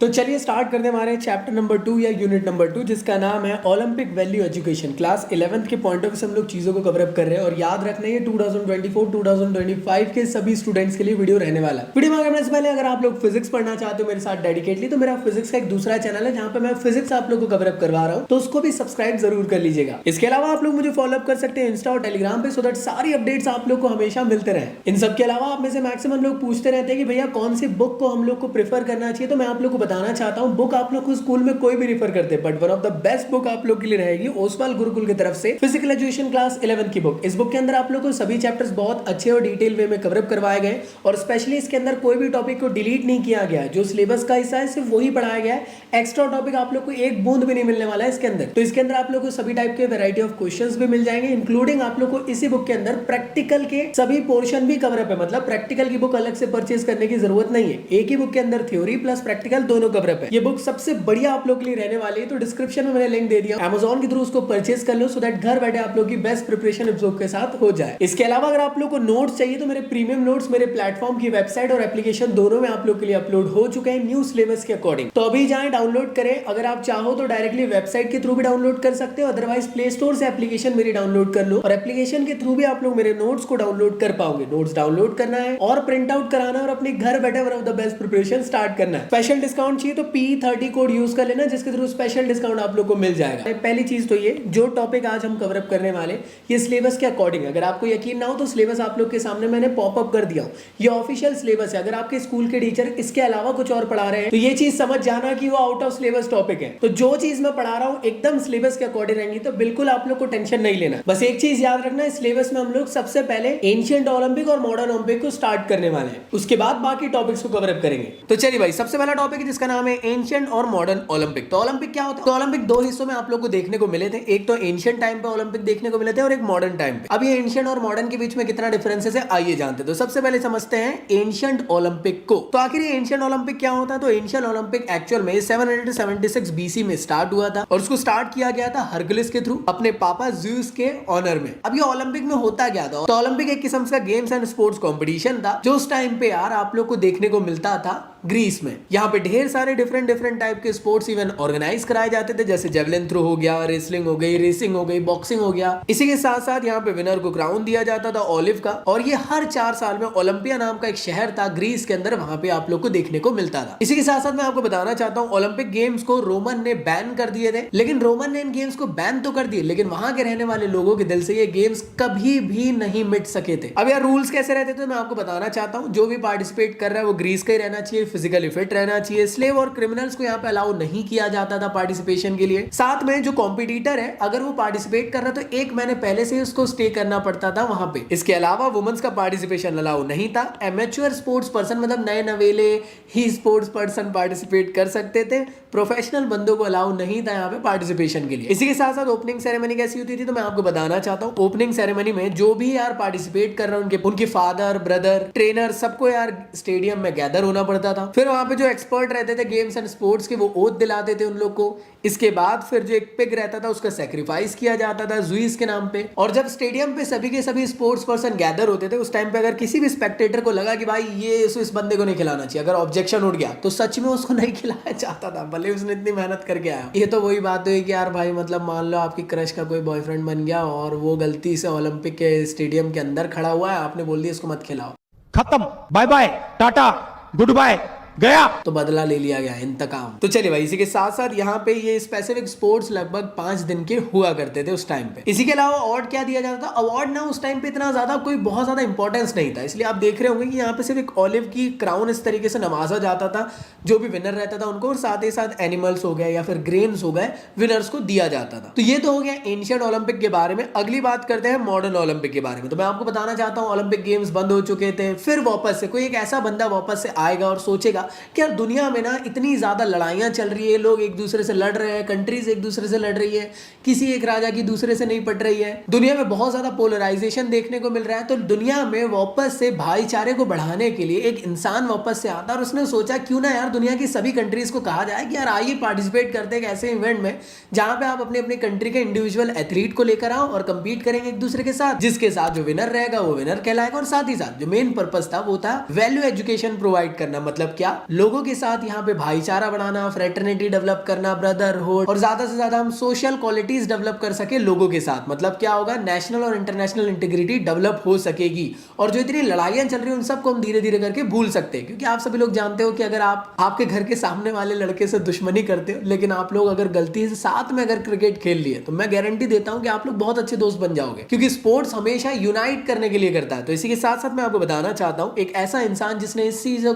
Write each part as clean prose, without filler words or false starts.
तो चलिए स्टार्ट करते हैं हमारे चैप्टर नंबर 2 या यूनिट नंबर 2, जिसका नाम है Olympic value education. Class 11th के पॉइंट ऑफ व्यू से हम लोग चीज़ों को कवर अप कर रहे हैं और याद रखना ये 2024-2025 के सभी स्टूडेंट्स के लिए वीडियो रहने वाला है। वीडियो में करने से पहले अगर आप लोग फिजिक्स पढ़ना चाहते हो मेरे साथ डेडिकेटली, तो मेरा फिजिक्स का एक दूसरा चैनल है जहाँ पे मैं फिजिक्स आप लोग को कवर अप करवा रहा हूँ, तो उसको भी सब्सक्राइब जरूर कर लीजिएगा। इसके अलावा आप लोग मुझे फॉलो अप कर सकते हैं इंस्टा और टेलीग्राम पे, सो दैट सारी अपडेट्स आप लोग को हमेशा मिलते रहे। इन सब के अलावा आप में से मैक्सिमम लोग पूछते रहते हैं कि भैया कौन सी बुक को हम लोग को प्रेफर करना चाहिए, तो मैं आप लोग को बताना चाहता हूँ बुक आप लोग को स्कूल में कोई भी रिफर करते हैं, but one of the best book आप लोग के लिए रहेगी ओसवाल गुरुकुल की तरफ से फिजिकल एजुकेशन क्लास 11 की बुक। इस बुक के अंदर आप लोग को सभी चैप्टर्स बहुत अच्छे और डिटेल वे में कवर अप करवाए गए और स्पेशली इसके अंदर कोई भी टॉपिक को डिलीट नहीं किया गया। जो सिलेबस का हिस्सा है सिर्फ वही पढ़ाया गया है, एक्स्ट्रा टॉपिक आप लोग को एक बूंद भी नहीं मिलने वाला है इसके अंदर। तो इसके अंदर आप लोग को सभी टाइप के वैरायटी ऑफ क्वेश्चंस भी मिल जाएंगे, इंक्लूडिंग आप लोग को इसी बुक के अंदर प्रैक्टिकल के सभी पोर्शन भी कवर अप है। मतलब प्रैक्टिकल की बुक अलग से परचेज करने की जरूरत नहीं है, एक ही बुक के अंदर थ्योरी प्लस प्रैक्टिकल दोनों कवर अप है। ये बुक सबसे बढ़िया आप लोग के लिए रहने वाली है, तो डिस्क्रिप्शन में मैंने लिंक दे दिया, Amazon के थ्रू उसको परचेज कर लो, सो दैट घर बैठे आप लोग की बेस्ट प्रिपरेशन इस बुक के साथ हो जाए। इसके अलावा अगर आप लोग को नोट्स चाहिए तो मेरे प्रीमियम नोट्स मेरे प्लेटफॉर्म की वेबसाइट और एप्लीकेशन दोनों में आप लोग के लिए अपलोड हो चुके हैं न्यू सिलेबस के अकॉर्डिंग। तो अभी जाएं डाउनलोड करें, अगर आप चाहो तो डायरेक्टली वेबसाइट के थ्रू भी डाउनलोड कर सकते हो, अदरवाइज प्ले स्टोर से एप्लीकेशन मेरी डाउनलोड कर लो और एप्लीकेशन के थ्रू भी आप लोग मेरे नोट्स को डाउनलोड कर पाओगे। नोट्स डाउनलोड करना है और प्रिंट आउट कराना और अपने घर बैठे one of the best preparation start करना है। स्पेशल डिस्काउंट चाहिए तो P30 कोड यूज कर लेना, जिसके थ्रू स्पेशल डिस्काउंट आप लोग को मिल जाएगा। पहली चीज तो ये जो टॉपिक आज हम कवर अप करने वाले ये सिलेबस के अकॉर्डिंग, अगर आपको यकीन ना हो तो सिलेबस आप लोग के सामने मैंने पॉप अप कर दिया। ये ऑफिशियल सिलेबस है, अगर आपके स्कूल के टीचर इसके अलावा कुछ और पढ़ा रहे हैं तो ये चीज समझ जाना कि वो आउट ऑफ सिलेबस टॉपिक है। तो जो चीज मैं पढ़ा रहा हूँ एकदम सिलेबस के अकॉर्डिंग रहेंगी, तो बिल्कुल आप लोग को टेंशन नहीं लेना। बस एक चीज याद रखना, इस सिलेबस में हम लोग सबसे पहले एंशिएंट ओलंपिक और मॉडर्न ओलंपिक को स्टार्ट करने वाले हैं, उसके बाद बाकी टॉपिक्स को कवर अप करेंगे। तो चलिए भाई, सबसे पहला टॉपिक है जिसका नाम है एंशिएंट और मॉडर्न ओलंपिक। तो ओलंपिक क्या होता है? तो ओलंपिक दो हिस्सों में आप लोग को देखने को मिले थे, एक तो एंशिएंट टाइम पे ओलंपिक देखने को मिले थे और एक मॉडर्न टाइम पे। अब ये एंशिएंट और मॉडर्न के बीच में कितना डिफरेंसेस है आइए जानते हैं। तो सबसे पहले समझते हैं एंशिएंट ओलंपिक को। तो आखिर ये एंशिएंट ओलंपिक क्या होता है? तो एंशिएंट ओलंपिक एक्चुअल में 776 बीसी में स्टार्ट हुआ था और उसको स्टार्ट किया गया था हरकुलिस के थ्रू अपने पापा ज़्यूस के ऑनर में। अब ये ओलंपिक में होता क्या था? तो ओलंपिक एक किस्म का गेम्स एंड स्पोर्ट्स कॉम्पिटिशन था जो उस टाइम पे यार आप लोग को देखने को मिलता था ग्रीस में। यहाँ पे ढेर सारे डिफरेंट टाइप के स्पोर्ट्स इवेंट ऑर्गेनाइज कराए जाते थे, जैसे जेवलिन थ्रो हो गया, रेसलिंग हो गई, रेसिंग हो गई, बॉक्सिंग हो गया। इसी के साथ साथ यहाँ पे विनर को क्राउन दिया जाता था ऑलिव का, और ये हर 4 साल में ओलंपिया नाम का एक शहर था ग्रीस के अंदर, वहां पे आप लोग को देखने को मिलता था। इसी के साथ साथ मैं आपको बताना चाहता हूँ ओलंपिक गेम्स को रोमन ने बैन कर दिए थे, लेकिन रोमन ने इन गेम्स को बैन तो कर दिए, लेकिन वहां के रहने वाले लोगों के दिल से ये गेम्स कभी भी नहीं मिट सके थे। अब यार रूल्स कैसे रहते थे मैं आपको बताना चाहता हूँ। जो भी पार्टिसिपेट कर रहा है वो ग्रीस का ही रहना चाहिए, फिजिकली फिट रहना चाहिए, स्लेव और क्रिमिनल्स को यहाँ पे अलाउ नहीं किया जाता था पार्टिसिपेशन के लिए। साथ में जो कॉम्पिटिटर है अगर वो पार्टिसिपेट कर रहा तो 1 महीने पहले से उसको स्टे करना पड़ता था वहां पे। इसके अलावा वुमेन्स का पार्टिसिपेशन अलाउ नहीं था। एमेच्योर स्पोर्ट्स पर्सन मतलब नए नवेले ही स्पोर्ट्स पर्सन पार्टिसिपेट कर सकते थे, प्रोफेशनल बंदों को अलाउ नहीं था यहाँ पे पार्टिसिपेशन के लिए। इसी के साथ साथ ओपनिंग सेरेमनी कैसी होती थी तो मैं आपको बताना चाहता हूँ। ओपनिंग सेरेमनी में जो भी यार पार्टिसिपेट कर रहे हैं उनके फादर, ब्रदर, ट्रेनर सबको यार स्टेडियम में गैदर होना पड़ता था। फिर वहां पे जो एक्सपर्ट रहते थे गेम्स एंड स्पोर्ट्स के वो ओथ दिलाते थे उन लोग को। इसके बाद फिर जो एक पिग रहता था उसका सैक्रिफाइस किया जाता था ज़्यूस के नाम पे। और जब स्टेडियम पे सभी के सभी स्पोर्ट्स पर्सन गैदर होते थे उस टाइम पे अगर किसी भी स्पेक्टेटर को लगा कि भाई ये इस बंदे को नहीं खिलाना चाहिए, अगर ऑब्जेक्शन उठ गया तो सच में उसको नहीं खिलाया जाता था, भले उसने इतनी मेहनत करके आया। ये तो वही बात हुई कि यार भाई मतलब मान लो आपकी क्रश का कोई बॉयफ्रेंड बन गया और वो गलती से ओलंपिक के स्टेडियम के अंदर खड़ा हुआ है, आपने बोल दिया इसको मत खिलाओ, खत्म, bye bye, tata, goodbye, गया, तो बदला ले लिया गया, इंतकाम। तो चलिए भाई, इसी के साथ साथ यहाँ पे ये स्पेसिफिक स्पोर्ट्स लगभग 5 दिन के हुआ करते थे उस टाइम पे। इसी के अलावा अवार्ड क्या दिया जाता था? अवार्ड ना उस टाइम पे इतना ज्यादा कोई बहुत ज्यादा इंपॉर्टेंस नहीं था, इसलिए आप देख रहे होंगे कि यहाँ पे सिर्फ एक ऑलिव की क्राउन इस तरीके से नवाजा जाता था जो भी विनर रहता था उनको, और साथ ही साथ एनिमल्स हो गए या फिर ग्रेन्स हो गए विनर्स को दिया जाता था। तो ये तो हो गया एंशिएंट ओलंपिक के बारे में। अगली बात करते हैं मॉडर्न ओलंपिक के बारे में। तो मैं आपको बताना चाहता हूँ ओलंपिक गेम्स बंद हो चुके थे, फिर वापस से कोई एक ऐसा बंदा वापस से आएगा और सोचेगा कि यार दुनिया में ना इतनी ज्यादा लड़ाइयां चल रही है, लोग एक दूसरे से लड़ रहे हैं, कंट्रीज एक दूसरे से लड़ रही है, किसी एक राजा की दूसरे से नहीं पट रही है, दुनिया में बहुत ज्यादा पोलराइजेशन देखने को मिल रहा है। तो दुनिया में वापस से भाईचारे को बढ़ाने के लिए एक इंसान वापस से आता और उसने सोचा क्यों ना यार दुनिया की सभी कंट्रीज को कहा जाए कि यार आइए पार्टिसिपेट करते हैं ऐसे इवेंट में जहां पे आप अपने अपने कंट्री के इंडिविजुअल एथलीट को लेकर आओ और कंपीट करेंगे एक दूसरे के साथ, जिसके साथ जो विनर रहेगा वो विनर कहलाएगा। और साथ ही साथ जो मेन पर्पस था वो था वैल्यू एजुकेशन प्रोवाइड करना। मतलब क्या? क्या, लोगों के साथ यहाँ पे भाईचारा बढ़ाना, फ्रेटर्निटी डेवलप करना, ब्रदरहुड, और ज्यादा से ज्यादा हम सोशल क्वालिटीज डेवलप कर सके लोगों के साथ। मतलब क्या होगा, नेशनल और इंटरनेशनल इंटीग्रिटी डेवलप हो सकेगी और जो इतनी लड़ाइयां चल रही है उन सबको हम धीरे धीरे करके भूल सकते हैं। क्योंकि आप सभी लोग जानते हो कि अगर आप आपके घर के सामने वाले लड़के से दुश्मनी करते हो, लेकिन आप लोग अगर गलती से साथ में अगर क्रिकेट खेल लिए, तो मैं गारंटी देता हूं कि आप लोग बहुत अच्छे दोस्त बन जाओगे, क्योंकि स्पोर्ट्स हमेशा यूनाइट करने के लिए करता है। तो इसी के साथ साथ मैं आपको बताना चाहता हूं, एक ऐसा इंसान जिसने इस चीजों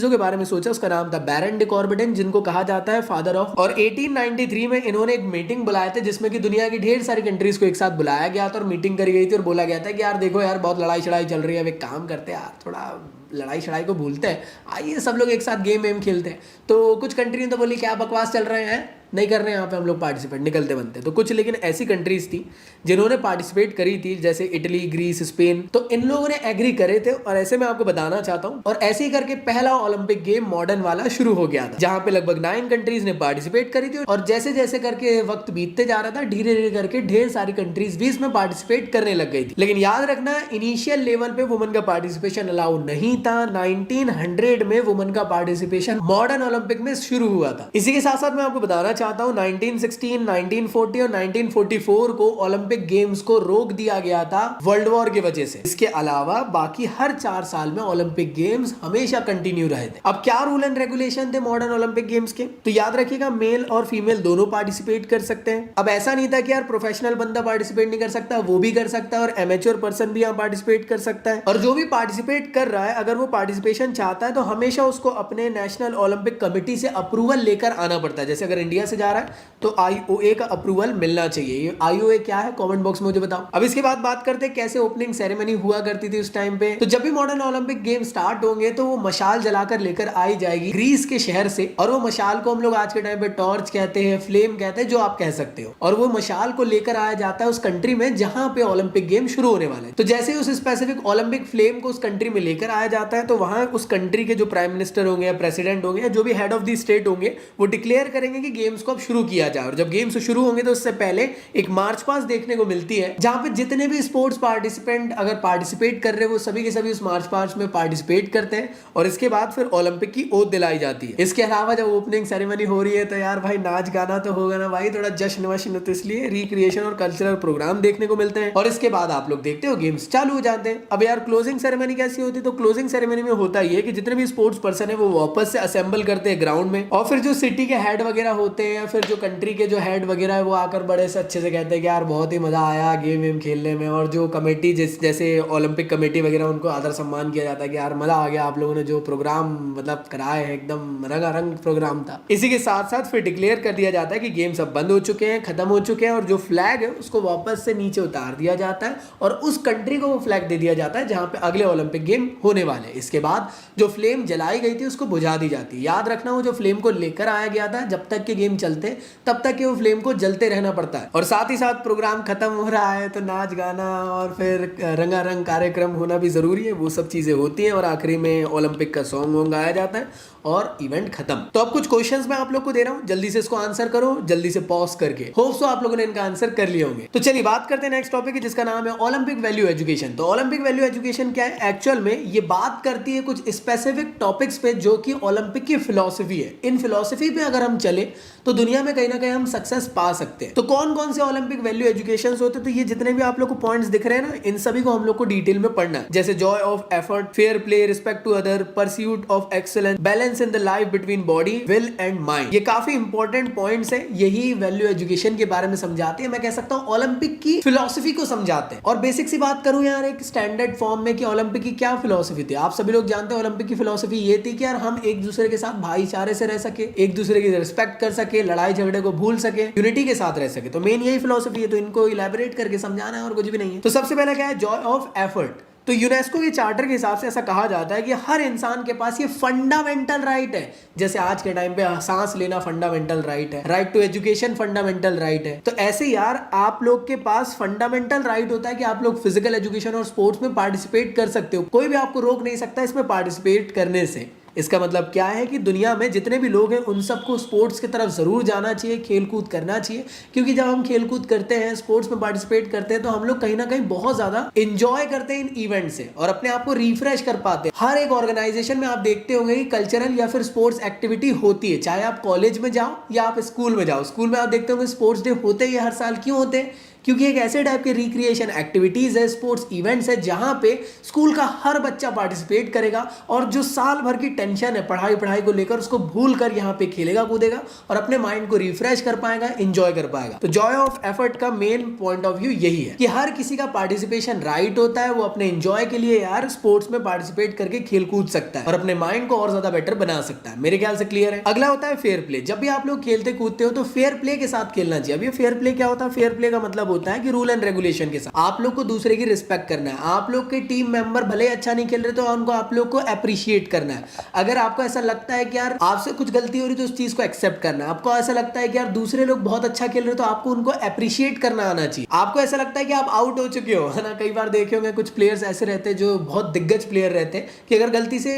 के बारे में सोचा, उसका नाम था बैरन डी कॉर्बिटन, जिनको कहा जाता है फादर ऑफ। और 1893 में इन्होंने एक मीटिंग बुलाए थे जिसमें कि दुनिया की ढेर सारी कंट्रीज को एक साथ बुलाया गया था और मीटिंग करी गई थी और बोला गया था कि यार देखो यार, बहुत लड़ाई शड़ाई चल रही है, अब एक काम करते हैं यार, थोड़ा लड़ाई शड़ाई को भूलते हैं, आइए सब लोग एक साथ गेम वेम खेलते हैं। तो कुछ कंट्री ने तो बोली क्या बकवास चल रहे हैं, नहीं कर रहे हैं यहाँ पे हम लोग पार्टिसिपेट, निकलते बनते। तो कुछ लेकिन ऐसी कंट्रीज थी जिन्होंने पार्टिसिपेट करी थी, जैसे इटली, ग्रीस, स्पेन, तो इन लोगों ने एग्री करे थे। और ऐसे मैं आपको बताना चाहता हूँ, और ऐसे ही करके पहला ओलंपिक गेम मॉडर्न वाला शुरू हो गया था, जहां पे लगभग 9 कंट्रीज ने पार्टिसिपेट करी थी। और जैसे जैसे करके वक्त बीतते जा रहा था, धीरे धीरे करके ढेर सारी कंट्रीज भी इसमें पार्टिसिपेट करने लग गई थी। लेकिन याद रखना, इनिशियल लेवल पे वुमेन का पार्टिसिपेशन अलाउ नहीं था। 1900 में वुमेन का पार्टिसिपेशन मॉडर्न ओलंपिक में शुरू हुआ था। इसी के साथ साथ मैं आपको बताना चाहता हूँ, 1916, 1940 और 1944 को ओलंपिक गेम्स को रोक दिया गया था वर्ल्ड वॉर की वजह से। इसके अलावा बाकी हर 4 साल में ओलंपिक गेम्स हमेशा कंटिन्यू रहे थे। अब क्या रूल एंड रेगुलेशन थे मॉडर्न ओलंपिक गेम्स के, तो याद रखिएगा, मेल और फीमेल दोनों पार्टिसिपेट कर सकते हैं। अब ऐसा नहीं था कि यार प्रोफेशनल बंदा पार्टिसिपेट नहीं कर सकता, वो भी कर सकता है, और एमेच्योर पर्सन भी यहाँ पार्टिसिपेट कर सकता है। और जो भी पार्टिसिपेट कर रहा है, अगर वो पार्टिसिपेशन चाहता है तो हमेशा उसको अपने नेशनल ओलंपिक कमेटी से अप्रूवल लेकर आना पड़ता है। जैसे अगर इंडिया से जा रहा है तो IOA का अप्रूवल मिलना चाहिए। IOA क्या है, कमेंट बॉक्स में मुझे बताओ। अब इसके बाद बात करते हैं कैसे ओपनिंग सेरेमनी हुआ करती थी उस टाइम पे। तो जब भी मॉडर्न ओलंपिक गेम स्टार्ट होंगे तो वो मशाल जलाकर लेकर आई जाएगी ग्रीस के शहर से, और वो मशाल को हम लोग आज के टाइम पे टॉर्च कहते हैं, फ्लेम कहते हैं, जो आप कह सकते हो। और वो मशाल को लेकर आया जाता है उस कंट्री में जहां पे ओलंपिक गेम शुरू होने वाले हैं। तो जैसे उस स्पेसिफिक ओलंपिक फ्लेम को उस कंट्री में लेकर आया जाता है, तो वहां उस कंट्री के जो प्राइम मिनिस्टर होंगे या प्रेसिडेंट होंगे या जो भी हेड ऑफ द स्टेट होंगे, वो डिक्लेयर करेंगे कि गेम्स को अब शुरू किया जाए। और जब गेम्स शुरू होंगे तो उससे पहले एक मार्च पास्ट देखने को मिलती है, जहां पे जितने भी स्पोर्ट्स पार्टिसिपेंट अगर पार्टिसिपेट कर रहे हैं वो सभी के सभी उस मार्च पास्ट में पार्टिसिपेट करते हैं। और इसके बाद फिर ओलंपिक की ओथ दिलाई जाती है। इसके अलावा जब ओपनिंग सेरेमनी हो रही है तो यार भाई नाच गाना तो होगा ना भाई, थोड़ा जश्न वश्न, तो इसलिए रिक्रिएशन और कल्चरल प्रोग्राम देखने को मिलते हैं। और इसके बाद आप लोग देखते हो गेम्स चालू हो जाते हैं। अब यार क्लोजिंग सेरेमनी कैसी होती है, तो क्लोजिंग सेरेमनी में होता ही है कि जितने भी स्पोर्ट्स पर्सन है वो वापस से असेंबल करते हैं ग्राउंड में, और फिर जो सिटी के हेड वगैरह होते हैं या फिर जो कंट्री के जो हेड वगैरह है वो आकर बड़े से अच्छे से कहते हैं कि यार बहुत ही मजा आया गेम वेम खेलने में। और जो कमेटी जैसे ओलंपिक कमेटी वगैरह, उनको आदर सम्मान किया जाता है कि यार मजा आ गया, आप लोगों ने जो प्रोग्राम मतलब कराए हैं एकदम रंगारंग प्रोग्राम था। इसी के साथ साथ फिर डिक्लेयर कर दिया जाता है कि गेम्स अब बंद हो चुके हैं, खत्म हो चुके हैं, और जो फ्लैग है उसको वापस से नीचे उतार दिया जाता है और उस कंट्री को वो फ्लैग दे दिया जाता है जहां पे अगले ओलंपिक गेम होने वाले हैं। इसके बाद जो फ्लेम जलाई गई थी उसको बुझा दी जाती है। याद रखना, वो जो फ्लेम को लेकर आया गया था, जब तक के गेम चलते तब तक के वो फ्लेम को जलते रहना पड़ता है। और साथ ही साथ प्रोग्राम खत्म हो रहा है तो नाच गाना और फिर रंगारंग कार्यक्रम होना भी जरूरी है, वो सब चीजें होती हैं। और आखिरी में ओलंपिक का सॉन्ग गाया जाता है और इवेंट खत्म। तो अब कुछ क्वेश्चंस मैं आप लोग को दे रहा हूं, जल्दी से इसको आंसर करो, जल्दी से पॉज करके। होप सो आप लोगों ने इनका आंसर कर लिए होंगे। तो चलिए बात करते हैं नेक्स्ट टॉपिक की, जिसका नाम है ओलंपिक वैल्यू एजुकेशन। तो ओलंपिक वैल्यू एजुकेशन क्या है, एक्चुअल में ये बात करती है कुछ स्पेसिफिक टॉपिक्स पे जो कि ओलंपिक की फिलॉसफी है। इन फिलॉसफी पे अगर हम चले तो दुनिया में कहीं ना कहीं हम सक्सेस पा सकते हैं। तो कौन कौन से ओलंपिक वैल्यू एजुकेशन होते हैं, तो ये जितने भी आप लोग को पॉइंट्स दिख रहे हैं ना, इन सभी को हम लोग को डिटेल में पढ़ना है। जैसे joy of effort, fair play, respect to other, pursuit of excellence, balance in the life between body, will and mind. ये काफी इंपॉर्टेंट पॉइंट्स हैं, यही वैल्यू एजुकेशन के बारे में समझाते हैं। मैं कह सकता हूं ओलंपिक की फिलॉसफी को समझाते हैं। और बेसिक सी बात करूं यार एक स्टैंडर्ड फॉर्म में कि ओलंपिक की क्या फिलॉसफी थी। आप सभी लोग जानते हैं ओलंपिक की फिलॉसफी ये थी कि यार हम एक दूसरे के साथ भाईचारे से रह सके, एक दूसरे की रिस्पेक्ट कर सके, लड़ाई झगड़े को भूल सके, यूनिटी के साथ रह सके। तो मेन यही फिलॉसफी है, तो इनको इलैबोरेट करके समझाना है और कुछ भी नहीं है। तो सबसे पहले क्या है, जॉय ऑफ एफर्ट। तो यूनेस्को के चार्टर के हिसाब से ऐसा कहा जाता है कि हर इंसान के पास ये फंडामेंटल राइट है। जैसे आज के टाइम पे सांस लेना फंडामेंटल राइट है, right to education fundamental right है। तो ऐसे यार आप लोग के पास फंडामेंटल राइट होता है कि आप लोग फिजिकल एजुकेशन और स्पोर्ट्स में पार्टिसिपेट कर सकते हो। कोई भी आपको रोक नहीं सकता इसमें पार्टिसिपेट करने से। इसका मतलब क्या है कि दुनिया में जितने भी लोग हैं उन सबको स्पोर्ट्स की तरफ जरूर जाना चाहिए, खेल कूद करना चाहिए, क्योंकि जब हम खेल कूद करते हैं, स्पोर्ट्स में पार्टिसिपेट करते हैं, तो हम लोग कहीं ना कहीं बहुत ज्यादा इंजॉय करते हैं इन इवेंट से और अपने आप को रिफ्रेश कर पाते हैं। हर एक ऑर्गेनाइजेशन में आप देखते होंगे कि कल्चरल या फिर स्पोर्ट्स एक्टिविटी होती है, चाहे आप कॉलेज में जाओ या आप स्कूल में जाओ। स्कूल में आप देखते होंगे स्पोर्ट्स डे होते ही हर साल। क्यों होते हैं? क्योंकि एक ऐसे टाइप के रिक्रिएशन एक्टिविटीज है, स्पोर्ट्स इवेंट्स है, जहां पे स्कूल का हर बच्चा पार्टिसिपेट करेगा और जो साल भर की टेंशन है पढ़ाई को लेकर, उसको भूल कर यहाँ पे खेलेगा कूदेगा और अपने माइंड को रिफ्रेश कर पाएगा, एंजॉय कर पाएगा। तो जॉय ऑफ एफर्ट का मेन पॉइंट ऑफ व्यू यही है कि हर किसी का पार्टिसिपेशन राइट होता है, वो अपने एंजॉय के लिए यार स्पोर्ट्स में पार्टिसिपेट करके खेल कूद सकता है और अपने माइंड को और ज्यादा बेटर बना सकता है। मेरे ख्याल से क्लियर है। अगला होता है फेयर प्ले। जब भी आप लोग खेलते कूदते हो तो फेयर प्ले के साथ खेलना चाहिए। अब ये फेयर प्ले क्या होता है? फेयर प्ले का मतलब होता है कि रूल एंड रेगुलेशन के साथ आप लोग को दूसरे की रिस्पेक्ट करना है। आप लोग के टीम मेंबर भले अच्छा नहीं खेल रहे तो उनको आप लोग को अप्रिशिएट करना है। अगर आपको ऐसा लगता है कि यार आपसे कुछ गलती हो रही तो उस चीज को एक्सेप्ट करना है। आपको ऐसा लगता है कि यार दूसरे लोग बहुत अच्छा खेल रहे तो आपको उनको अप्रिशिएट करना आना चाहिए। आपको ऐसा लगता है कि आप आउट हो चुके हो, है ना? कई बार देखे होंगे कुछ प्लेयर्स ऐसे रहते हैं जो बहुत दिग्गज प्लेयर रहते हैं कि अगर गलती से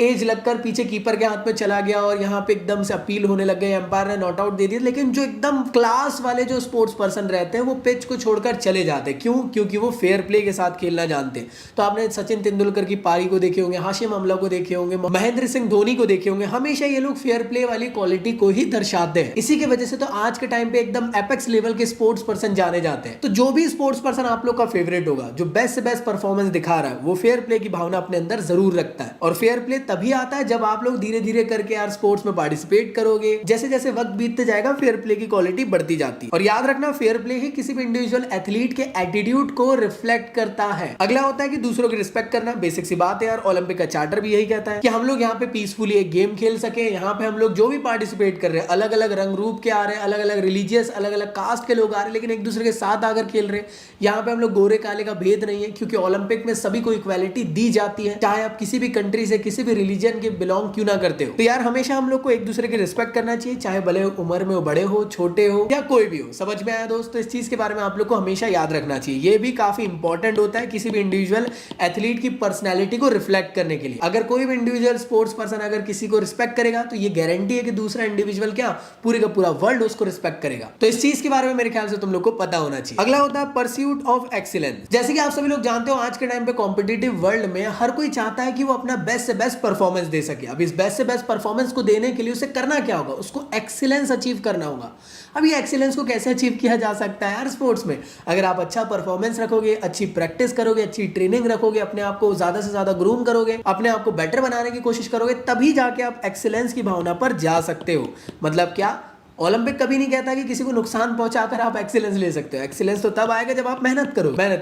एज लगकर पीछे कीपर के हाथ में चला गया और यहाँ पे एकदम से अपील होने लग गई, एम्पायर ने नॉट आउट दे दिया, लेकिन जो एकदम क्लास वाले जो स्पोर्ट्स पर्सन रहते हैं वो पिच को छोड़कर चले जाते हैं। क्यों? क्योंकि वो फेयर प्ले के साथ खेलना जानते हैं। तो आपने सचिन तेंदुलकर की पारी को देखे होंगे, हाशिम अमला को देखे होंगे, महेंद्र सिंह धोनी को देखे होंगे। हमेशा ये लोग फेयर प्ले वाली क्वालिटी को ही दर्शाते हैं। इसी की वजह से तो आज के टाइम पे एकदम एपेक्स लेवल के स्पोर्ट्स पर्सन जाने जाते हैं। तो जो भी स्पोर्ट्स पर्सन आप लोग का फेवरेट होगा, जो बेस्ट से बेस्ट परफॉर्मेंस दिखा रहा है, वो फेयर प्ले की भावना अपने अंदर जरूर रखता है। और फेयर प्ले तभी आता है जब आप लोग धीरे धीरे करके यार स्पोर्ट्स में पार्टिसिपेट करोगे। जैसे जैसे वक्त बीतते जाएगा फेयर प्ले की क्वालिटी बढ़ती जाती है। और याद रखना, फेयर प्ले ही किसी भी इंडिविजुअल एथलीट के एटीट्यूड को रिफ्लेक्ट करता है। अगला होता है कि दूसरों की रिस्पेक्ट करना। बेसिक सी बात है यार, ओलंपिक का चार्टर भी यही कहता है कि हम लोग यहाँ पे पीसफुली एक गेम खेल सके। यहाँ पे हम लोग जो भी पार्टिसिपेट कर रहे हैं, अलग अलग रंग रूप के आ रहे हैं, अलग अलग रिलीजियस, अलग अलग कास्ट के लोग आ रहे हैं, लेकिन एक दूसरे के साथ आकर खेल रहे हैं। यहाँ पे हम लोग गोरे काले का भेद नहीं है, क्योंकि ओलंपिक में सभी को इक्वालिटी दी जाती है, चाहे आप किसी भी कंट्री से, किसी भी रिलीजन के बिलोंग क्यों ना करते हो। तो यार हमेशा हम लोग को एक दूसरे की रिस्पेक्ट करना चाहिए, चाहे भले उम्र में बड़े हो, छोटे हो या कोई भी हो। समझ में आया दोस्तों? इस चीज के बारे में आप लोग को हमेशा याद रखना चाहिए। ये भी काफी इंपॉर्टेंट होता है किसी भी इंडिविजुअल एथलीट की पर्सनैलिटी को रिफ्लेक्ट करने के लिए। अगर कोई भी इंडिविजुअल स्पोर्ट्स पर्सन अगर किसी को रिस्पेक्ट करेगा तो ये गारंटी है कि दूसरा इंडिविजुअल क्या, पूरे का पूरा वर्ल्ड उसको रिस्पेक्ट करेगा। तो इस चीज के बारे में मेरे ख्याल से तुम लोग को पता होना चाहिए। अगला होता है परस्यूट ऑफ एक्सीलेंस। जैसे कि आप सभी लोग जानते हो, आज के टाइम पे कॉम्पिटिटिव वर्ल्ड में हर कोई चाहता है कि वो अपना बेस्ट से बेस्ट परफॉर्मेंस दे सके। अब इस बेस्ट से बेस्ट परफॉर्मेंस को देने के लिए उसे करना क्या होगा? उसको एक्सीलेंस अचीव करना होगा। अब ये एक्सीलेंस को कैसे अचीव किया जा सकता है यार स्पोर्ट्स में? अगर आप अच्छा परफॉर्मेंस रखोगे, अच्छी प्रैक्टिस करोगे, अच्छी ट्रेनिंग रखोगे, अपने आप को ज्यादा से ज्यादा ग्रूम करोगे, अपने आप को बेटर बनाने की कोशिश करोगे, तभी जाके आप एक्सीलेंस की भावना पर जा सकते हो। मतलब क्या? ओलंपिक कभी नहीं कहता कि किसी को नुकसान पहुंचाकर आप एक्सीलेंस ले सकते हो। एक्सीलेंस तो तब आएगा जब आप मेहनत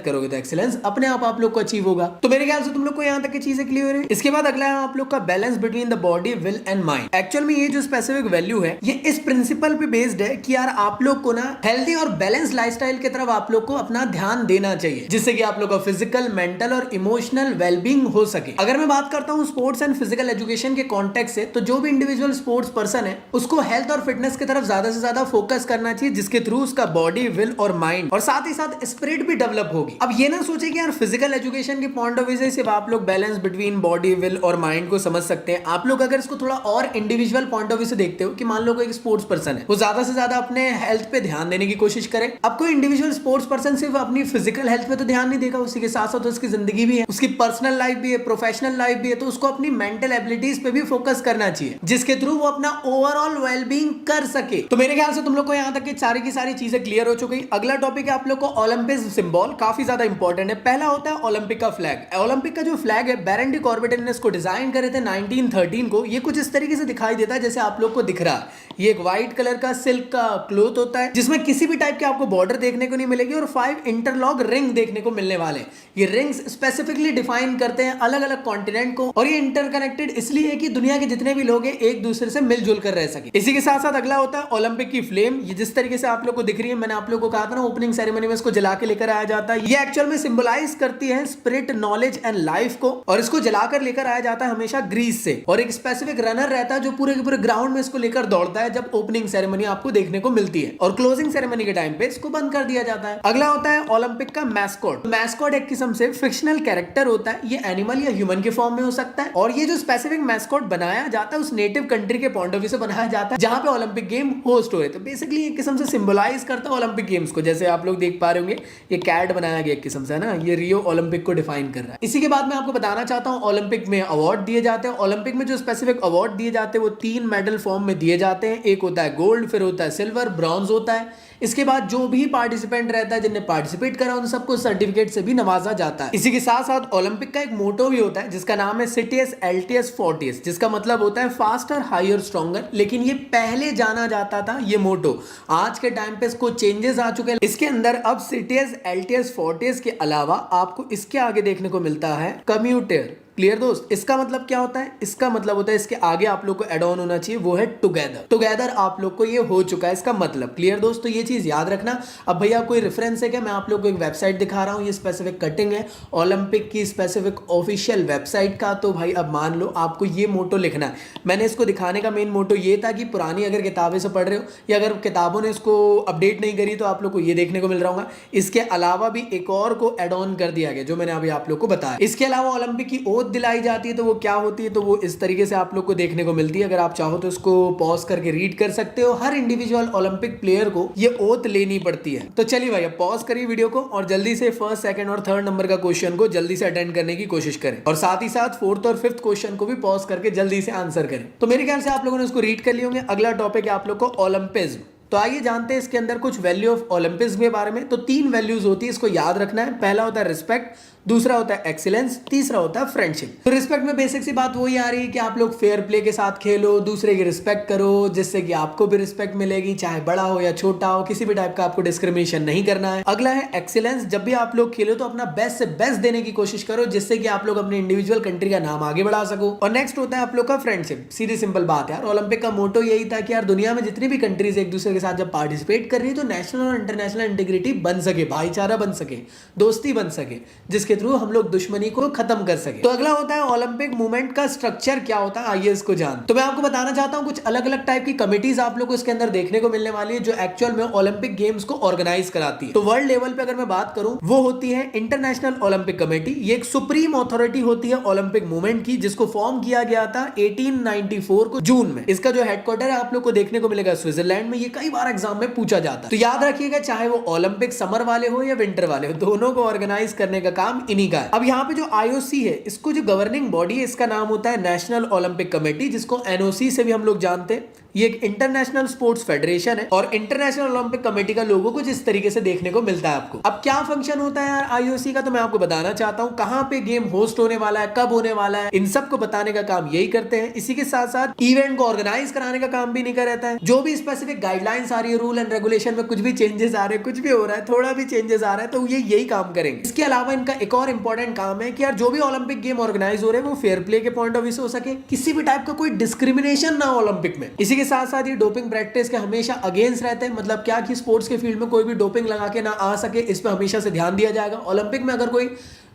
करोगे तो एक्सीलेंस अपने आप लोग को अचीव होगा। तो मेरे ख्याल से तुम लोग को यहाँ तक की चीजें क्लियर है। इसके बाद अगला है आप लोग का balance between the body, will and mind. Actual में ये जो स्पेसिफिक वैल्यू है, ये इस प्रिंसिपल पे बेस्ड है कि यार आप लोग को ना हेल्दी और बैलेंस लाइफस्टाइल की तरफ आप लोग को अपना ध्यान देना चाहिए, जिससे कि आप लोग का फिजिकल, मेंटल और इमोशनल वेलबींग हो सके। अगर मैं बात करता हूँ स्पोर्ट्स एंड फिजिकल एजुकेशन के कॉन्टेक्स्ट से, तो जो भी इंडिविजुअल स्पोर्ट्स पर्सन है उसको हेल्थ और फिटनेस की तरफ ज्यादा से ज्यादा फोकस करना चाहिए, जिसके थ्रू उसका बॉडी, विल और माइंड और साथ ही साथ स्पिरिट भी डेवलप होगी। अब ये ना सोचे कि यार फिजिकल एजुकेशन के पॉइंट ऑफ व्यू से सिर्फ आप लोग बैलेंस बिटवीन बॉडी, विल और माइंड को समझ सकते हैं। आप लोग अगर इसको थोड़ा और इंडिविजुअल पॉइंट ऑफ व्यू से देखते हो कि मान लो कोई एक स्पोर्ट्स पर्सन है, वो ज्यादा से ज्यादा अपने हेल्थ पे ध्यान देने की कोशिश करे। अब कोई इंडिविजुअल स्पोर्ट्स पर्सन सिर्फ अपनी फिजिकल हेल्थ पे तो ध्यान नहीं देगा, उसी के साथ साथ उसकी जिंदगी भी है, उसकी पर्सनल लाइफ भी है, प्रोफेशनल लाइफ भी है, तो उसको अपनी मेंटल एबिलिटीज पे भी फोकस करना चाहिए, जिसके थ्रू वो अपना ओवरऑल वेलबींग कर सके। तो मेरे ख्याल से तुम लोग को यहाँ तक की सारी चीजें क्लियर हो चुकी। अगला टॉपिक है आप लोग को ओलंपिक सिंबल, काफी ज्यादा इंपॉर्टेंट है। पहला होता है ओलंपिक का फ्लैग। ओलंपिक का जो फ्लैग है, बैरन डी कॉर्बेट ने इसको डिजाइन करे थे 1913 को। ये कुछ इस तरीके से दिखाई देता है जैसे आप लोग को दिख रहा है। ये एक व्हाइट कलर का सिल्क का क्लोथ होता है, जिसमें किसी भी टाइप के आपको बॉर्डर देखने को नहीं मिलेगी और 5 इंटरलॉक रिंग देखने को मिलने वाले। ये रिंग्स स्पेसिफिकली डिफाइन करते हैं अलग अलग कॉन्टिनेंट को, और ये इंटरकनेक्टेड इसलिए है कि दुनिया के जितने भी लोग हैं एक दूसरे से मिलजुल कर रह सके। इसी के साथ साथ अगला होता है ओलंपिक की फ्लेम। ये जिस तरीके से आप लोग को दिख रही है, मैंने आप लोग को कहा था ना ओपनिंग सेरेमनी में इसको जला के लेकर आया जाता है। ये एक्चुअल में सिंबलाइज करती है स्पिरिट, नॉलेज एंड लाइफ को, और इसको जलाकर लेकर आया जाता है हमेशा ग्रीस से। और एक स्पेसिफिक रनर रहता है जो पूरे के पूरे ग्राउंड में इसको लेकर दौड़ता है जब ओपनिंग सेरेमनी आपको देखने को मिलती है, और क्लोजिंग सेरेमनी के टाइम पे इसको बंद कर दिया जाता है। अगला होता है ओलंपिक का मैस्कॉट। मैस्कॉट एक किस्म से फिक्शनल कैरेक्टर होता है। ये एनिमल या ह्यूमन के फॉर्म में हो सकता है, और ये जो स्पेसिफिक मैस्कॉट बनाया जाता है उस नेटिव कंट्री के पॉइंट ऑफ व्यू से बनाया जाता है जहां पे ओलंपिक गेम होस्ट हो रहे। तो बेसिकली एक किस्म से सिंबलाइज करता है ओलंपिक गेम्स को। जैसे आप लोग देख पा रहे होंगे ये कैट बनाया गया एक किस्म से ना, ये रियो ओलंपिक को डिफाइन कर रहा है। इसी के बाद मैं आपको बताना चाहता हूं ओलंपिक में अवार्ड दिए जाते हैं। ओलंपिक में जो स्पेसिफिक अवार्ड दिए जाते हैं वो 3 मेडल फॉर्म में दिए जाते हैं। एक होता है गोल्ड, फिर होता है सिल्वर, ब्रॉन्ज होता है। इसके बाद जो भी पार्टिसिपेंट रहता है, जिनने पार्टिसिपेट करा, उन सबको सर्टिफिकेट से भी नवाजा जाता है। इसी के साथ साथ ओलंपिक का एक मोटो भी होता है जिसका नाम है सिटियस एल्टियस फोर्टियस, जिसका मतलब होता है फास्टर, हायर, स्ट्रॉन्गर। लेकिन ये पहले जाना जाता था ये मोटो, आज के टाइम पे इसको चेंजेस आ चुके हैं। इसके अंदर अब सिटियस एल्टियस फोर्टियस के अलावा आपको इसके आगे देखने को मिलता है कम्यूटेयर। क्लियर दोस्त? इसका मतलब क्या होता है? इसका मतलब होता है इसके आगे आप लोग को एड ऑन होना चाहिए, वो है टुगेदर। टुगेदर आप लोग को ये हो चुका है इसका मतलब। क्लियर दोस्त? तो ये चीज याद रखना। अब भैया कोई रेफरेंस है क्या? मैं आप लोग को एक वेबसाइट दिखा रहा हूँ, ये स्पेसिफिक कटिंग है ओलंपिक की स्पेसिफिक ऑफिशियल वेबसाइट का। तो भाई अब मान लो आपको ये मोटो लिखना है। मैंने इसको दिखाने का मेन मोटो ये था कि पुरानी अगर किताबें से पढ़ रहे हो या अगर किताबों ने इसको अपडेट नहीं करी तो आप लोग को ये देखने को मिल रहा होगा। इसके अलावा भी एक और को एड ऑन कर दिया गया जो मैंने अभी आप लोग को बताया। इसके अलावा ओलंपिक की ओथ दिलाई जाती है, तो वो क्या होती है? तो वो इस तरीके से आप लोग को देखने को मिलती है। अगर आप चाहो तो इसको पॉज करके रीड कर सकते हो। हर इंडिविजुअल ओलंपिक प्लेयर को ये ओथ लेनी पड़ती है। तो चलिए भाई पॉज करिए वीडियो को और जल्दी से फर्स्ट, सेकंड और थर्ड नंबर का क्वेश्चन को जल्दी से अटेंड करने की कोशिश करें, और साथ ही साथ फोर्थ और फिफ्थ क्वेश्चन को भी पॉज करके जल्दी से आंसर करें। तो मेरे ख्याल से आप लोगों ने इसको रीड कर लिए होंगे। अगला टॉपिक है आप लोग को ओलंपिज्म। तो आइए जानते हैं इसके अंदर कुछ वैल्यू ऑफ ओलंपिज्म के बारे में। तो 3 वैल्यूज होती है, इसको याद रखना है। पहला होता है रिस्पेक्ट, दूसरा होता है एक्सीलेंस, तीसरा होता है फ्रेंडशिप। तो रिस्पेक्ट में बेसिक सी बात वही आ रही है कि आप लोग फेयर प्ले के साथ खेलो, दूसरे की रिस्पेक्ट करो, जिससे कि आपको भी रिस्पेक्ट मिलेगी, चाहे बड़ा हो या छोटा हो, किसी भी टाइप का आपको डिस्क्रिमिनेशन नहीं करना है। अगला है एक्सीलेंस। जब भी आप लोग खेलो तो अपना बेस्ट से बेस्ट देने की कोशिश करो, जिससे कि आप लोग अपने इंडिविजुअल कंट्री का नाम आगे बढ़ा सको। और नेक्स्ट होता है आप लोग का फ्रेंडशिप। सीधी सिंपल बात है यार, ओलंपिक का मोटो यही था कि यार दुनिया में जितनी भी कंट्रीज एक दूसरे के साथ जब पार्टिसिपेट कर रही है तो नेशनल और इंटरनेशनल इंटीग्रिटी बन सके, भाईचारा बन सके, दोस्ती बन सके, जिसके थ्रू हम लोग दुश्मनी को खत्म कर सके। तो अगला होता है ओलंपिक मूवमेंट का स्ट्रक्चर क्या होता है, आइए इसको जान। तो मैं आपको बताना चाहता हूं कुछ अलग अलग टाइप की कमिटीज आप लोग को इसके अंदर देखने को मिलने वाली है जो एक्चुअल में ओलंपिक गेम्स को ऑर्गेनाइज कराती है। तो वर्ल्ड लेवल पे अगर मैं बात करूं वो होती है इंटरनेशनल ओलंपिक कमेटी। ये एक सुप्रीम अथॉरिटी होती है ओलंपिक मूवमेंट की, जिसको फॉर्म किया गया था 1894 को जून में। इसका जो हेडक्वार्टर है आप लोग को देखने को मिलेगा स्विट्जरलैंड में। ये कई बार एग्जाम में पूछा जाता है, तो याद रखिएगा चाहे वो ओलंपिक समर वाले हो या विंटर वाले हो, दोनों को ऑर्गेनाइज करने का काम इन्हीं का है। अब यहाँ पे जो आईओसी है, इसको जो गवर्निंग बॉडी है इसका नाम होता है नेशनल ओलंपिक कमेटी, जिसको एनओसी से भी हम लोग जानते हैं। ये एक इंटरनेशनल स्पोर्ट्स फेडरेशन है और इंटरनेशनल ओलंपिक कमेटी का लोगो कुछ इस तरीके से देखने को मिलता है आपको। अब क्या फंक्शन होता है यार आईओसी का, तो मैं आपको बताना चाहता हूं। कहां पे गेम होस्ट होने वाला है, कब होने वाला है, इन सब को बताने का काम यही करते हैं। इसी के साथ साथ इवेंट को ऑर्गेनाइज कराने का काम भी नहीं कर रहता है। जो भी स्पेसिफिक गाइडलाइंस आ रही है, रूल एंड रेगुलेशन में कुछ भी चेंजेस आ रहे हैं, कुछ भी हो रहा है, थोड़ा भी चेंजेस आ रहा है, तो ये यही काम करेंगे। इसके अलावा इनका एक और इंपॉर्टेंट काम है कि यार जो भी ओलंपिक गेम ऑर्गेनाइज हो रहे हैं वो फेयर प्ले के पॉइंट ऑफ व्यू से हो सके, किसी भी टाइप का कोई डिस्क्रिमिनेशन ना हो ओलंपिक में। इसी के साथ साथ ये डोपिंग प्रैक्टिस के हमेशा अगेंस्ट रहते हैं। मतलब क्या कि स्पोर्ट्स के फील्ड में कोई भी डोपिंग लगा के ना आ सके, इस पे हमेशा से ध्यान दिया जाएगा। ओलंपिक में अगर कोई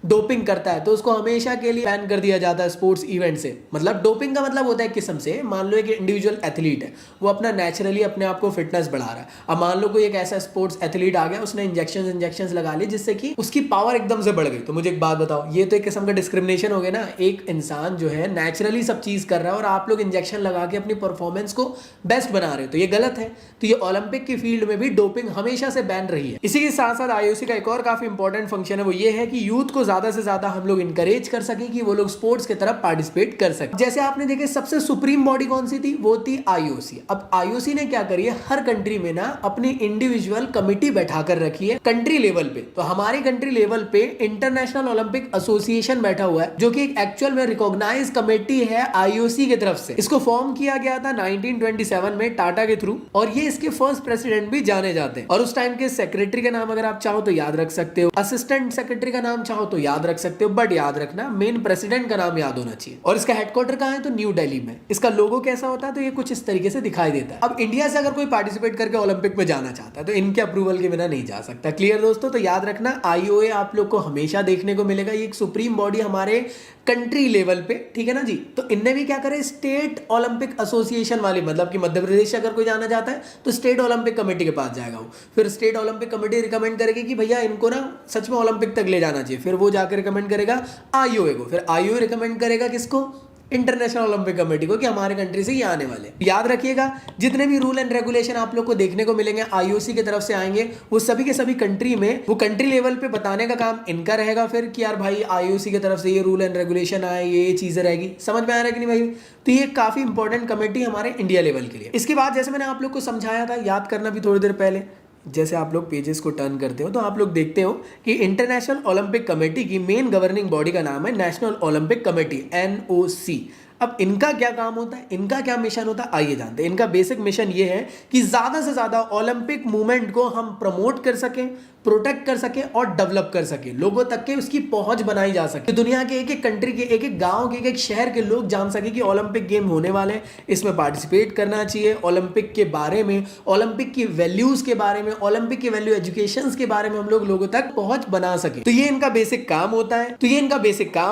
डोपिंग करता है तो उसको हमेशा के लिए बैन कर दिया जाता है स्पोर्ट्स इवेंट से। मतलब डोपिंग का मतलब होता है किस्म से, मान लो एक इंडिविजुअल एथलीट है, वो अपना नेचुरली अपने आप को फिटनेस बढ़ा रहा है। अब मान लो कोई एक ऐसा स्पोर्ट्स एथलीट आ गया, उसने इंजेक्शन लगा लिए जिससे कि उसकी पावर एकदम से बढ़ गई, तो मुझे एक बात बताओ, ये तो एक किस्म का डिस्क्रिमिनेशन हो गया ना। एक इंसान जो है नेचुरली सब चीज कर रहा है और आप लोग इंजेक्शन लगा के अपनी परफॉर्मेंस को बेस्ट बना रहे हो, तो ये गलत है। तो ये ओलंपिक की फील्ड में भी डोपिंग हमेशा से बैन रही है। इसी के साथ साथ आईओसी का एक और काफी इंपॉर्टेंट फंक्शन है, वो ये है कि यूथ को ज्यादा से ज्यादा हम लोग इंकरेज कर सके कि वो लोग स्पोर्ट्स की तरफ पार्टिसिपेट कर सके। जैसे आपने देखे सबसे सुप्रीम बॉडी कौन सी थी, वो थी आईओसी। अब आईओसी ने क्या करी है, हर कंट्री में ना अपनी इंडिविजुअल कमिटी बैठा कर रखी है कंट्री लेवल पे। तो हमारी कंट्री लेवल पे इंटरनेशनल ओलंपिक एसोसिएशन बैठा हुआ है, जो कि एक एक्चुअल में रिकॉग्नाइज कमेटी है आईओसी की तरफ से। इसको फॉर्म किया गया था 1927 में टाटा के थ्रू, और ये इसके फर्स्ट प्रेसिडेंट भी जाने जाते हैं। और उस टाइम के सेक्रेटरी का नाम अगर आप चाहो तो याद रख सकते हो, असिस्टेंट सेक्रेटरी का नाम चाहो तो याद रख सकते हो, बट याद रखना मेन प्रेसिडेंट का नाम याद होना चाहिए। और इसका हेडक्वार्टर कहाँ है? तो न्यू दिल्ली में। इसका लोगो कैसा होता है? तो ये कुछ इस तरीके से दिखाई देता है। अब इंडिया से अगर कोई पार्टिसिपेट करके ओलंपिक में जाना चाहता है तो इनके अप्रूवल के बिना नहीं जा सकता। क्लियर दोस्तों? तो याद रखना आईओए आप लोग को हमेशा देखने को मिलेगा, ये एक सुप्रीम बॉडी हमारे कंट्री लेवल पे, ठीक है ना जी। तो इनने भी क्या करे, स्टेट ओलंपिक एसोसिएशन वाली, मतलब कि मध्य प्रदेश से अगर कोई जाना चाहता है तो स्टेट ओलंपिक कमेटी के पास जाएगा वो, फिर स्टेट ओलंपिक कमेटी रिकमेंड करेगी कि भैया इनको ना सच में ओलंपिक तक ले जाना चाहिए, फिर वो जाकर रिकमेंड करेगा आईओए को, फिर आईओए रिकमेंड करेगा किसको? इंटरनेशनल ओलंपिक कमेटी को, कि हमारे कंट्री से ये आने वाले। याद रखिएगा जितने भी रूल एंड रेगुलेशन आप लोग को देखने को मिलेंगे आईओसी की तरफ से आएंगे, वो सभी के सभी कंट्री में वो कंट्री लेवल पे बताने का काम इनका रहेगा फिर कि यार भाई आईओसी की तरफ से ये रूल एंड रेगुलेशन आए, ये चीजें रहेगी। समझ में आ रहा है कि नहीं भाई? तो ये काफी इंपॉर्टेंट कमेटी हमारे इंडिया लेवल के लिए। इसके बाद जैसे मैंने आप लोग को समझाया था, याद करना भी थोड़ी देर पहले, जैसे आप लोग पेजेस को टर्न करते हो तो आप लोग देखते हो कि इंटरनेशनल ओलंपिक कमेटी की मेन गवर्निंग बॉडी का नाम है नेशनल ओलंपिक कमेटी, NOC। अब इनका क्या काम होता है, इनका क्या मिशन होता है, आइए जानते हैं। इनका बेसिक मिशन ये है कि ज्यादा से ज्यादा ओलंपिक मूवमेंट को हम प्रमोट कर सकें, प्रोटेक्ट कर सके और डेवलप कर सके, लोगों तक के उसकी पहुंच बनाई जा सके, दुनिया के एक एक कंट्री के, एक एक गांव के, एक एक शहर के लोग जान सके कि ओलंपिक गेम होने वाले हैं, इसमें पार्टिसिपेट करना चाहिए। ओलंपिक के बारे में, ओलंपिक की वैल्यूज के बारे में, ओलंपिक की वैल्यू एजुकेशन के बारे में हम लोग लोगों तक पहुंच बना सके। तो ये इनका बेसिक काम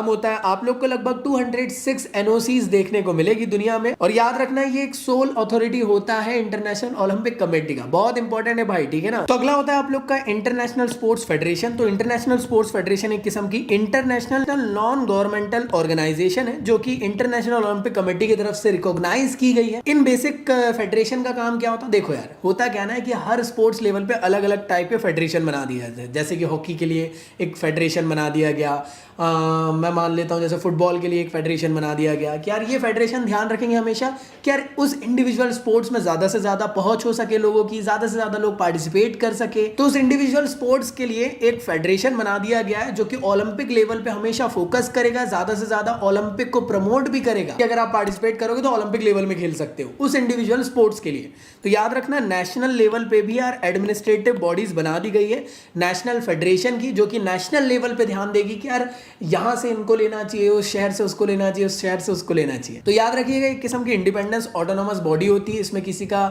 होता है। आप लोग को लगभग 206 NOCs देखने को मिलेगी दुनिया में। और याद रखना ये एक सोल अथॉरिटी होता है इंटरनेशनल ओलंपिक कमेटी का, बहुत इंपॉर्टेंट है भाई, ठीक है ना। तो अगला होता है आप लोग का इंटरनेशनल स्पोर्ट्स फेडरेशन। तो इंटरनेशनल स्पोर्ट्स फेडरेशन एक किस्म की इंटरनेशनल नॉन गवर्नमेंटल ऑर्गेनाइजेशन है जो कि इंटरनेशनल ओलंपिक कमेटी की तरफ से रिकॉग्नाइज की गई है। इन बेसिक फेडरेशन का काम क्या होता है? देखो यार, होता क्या ना है कि हर स्पोर्ट्स लेवल पे अलग अलग टाइप के फेडरेशन बना दिया जाता है। जैसे कि हॉकी के लिए एक फेडरेशन बना दिया गया, मैं मान लेता हूं जैसे फुटबॉल के लिए एक फेडरेशन बना दिया गया कि यार ये फेडरेशन ध्यान रखेंगे हमेशा कि यार उस इंडिविजुअल स्पोर्ट्स में ज्यादा से ज्यादा पहुंच हो सके लोगों की, ज्यादा से ज्यादा लोग पार्टिसिपेट कर सके। तो उस इंडिविजुअल स्पोर्ट्स के लिए एक फेडरेशन बना दिया गया है जो कि ओलंपिक लेवल पे हमेशा फोकस करेगा, ज्यादा से ज्यादा ओलंपिक को प्रमोट भी करेगा कि अगर आप पार्टिसिपेट करोगे तो ओलंपिक लेवल में खेल सकते हो उस इंडिविजुअल स्पोर्ट्स के लिए। तो याद रखना नेशनल लेवल पे भी यार एडमिनिस्ट्रेटिव बॉडीज बना दी गई है नेशनल फेडरेशन की, जो कि नेशनल लेवल पे ध्यान देगी कि यार यहां से इनको लेना चाहिए, उस शहर से उसको लेना चाहिए, उस शहर से उसको लेना चाहिए। तो याद रखिएगा एक किस्म की इंडिपेंडेंस ऑटोनोमस बॉडी होती है, इसमें किसी का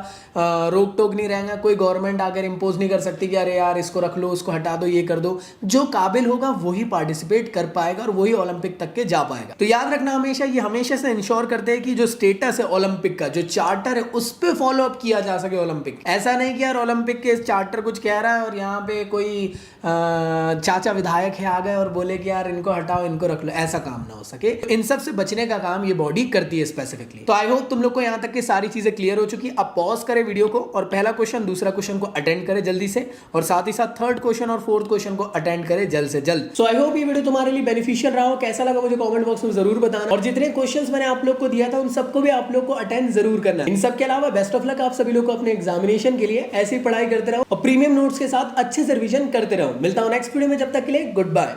रोक टोक नहीं रहेगा, कोई गवर्नमेंट आकर इंपोज नहीं कर सकती कि अरे यार इसको रख लो, उसको हटा दो, ये कर दो। जो काबिल होगा वही पार्टिसिपेट कर पाएगा और वही ओलंपिक तक के जा पाएगा। तो याद रखना हमेशा, ये हमेशा से इंश्योर करते हैं कि जो स्टेटस है ओलंपिक का, जो चार्टर है उस पर फॉलो अप किया जा सके ओलंपिक। ऐसा नहीं कि यार ओलंपिक के चार्टर कुछ कह रहा है और यहाँ पे कोई चाचा विधायक है आ गए और बोले कि यार इनको हटाओ, इनको रख लो, ऐसा काम ना हो सके। तो इन सब से बचने का काम ये बॉडी करती है स्पेसिफिकली। तो आई होप तुम लोग को यहाँ तक की सारी चीजें क्लियर हो चुकी। अब पॉज करें वीडियो को और पहला क्वेश्चन दूसरा क्वेश्चन को अटेंड करें जल्दी से, और साथ ही साथ थर्ड क्वेश्चन और फोर्थ क्वेश्चन को अटेंड करें जल्द से जल्द। सो आई होप ये वीडियो तुम्हारे लिए बेनिफिशियल रहा हो। कैसा लगा मुझे कमेंट बॉक्स में जरूर बताना, और जितने क्वेश्चंस मैंने आप लोग को दिया था उन सबको भी आप लोग को अटेंड जरूर करना। इन सब के अलावा बेस्ट ऑफ लक आप सभी लोग को अपने एग्जामिनेशन के लिए। ऐसी पढ़ाई करते रहो और प्रीमियम नोट्स के साथ अच्छे से रिवीजन करते रहो। मिलता हूं नेक्स्ट वीडियो में, जब तक के लिए गुड बाय।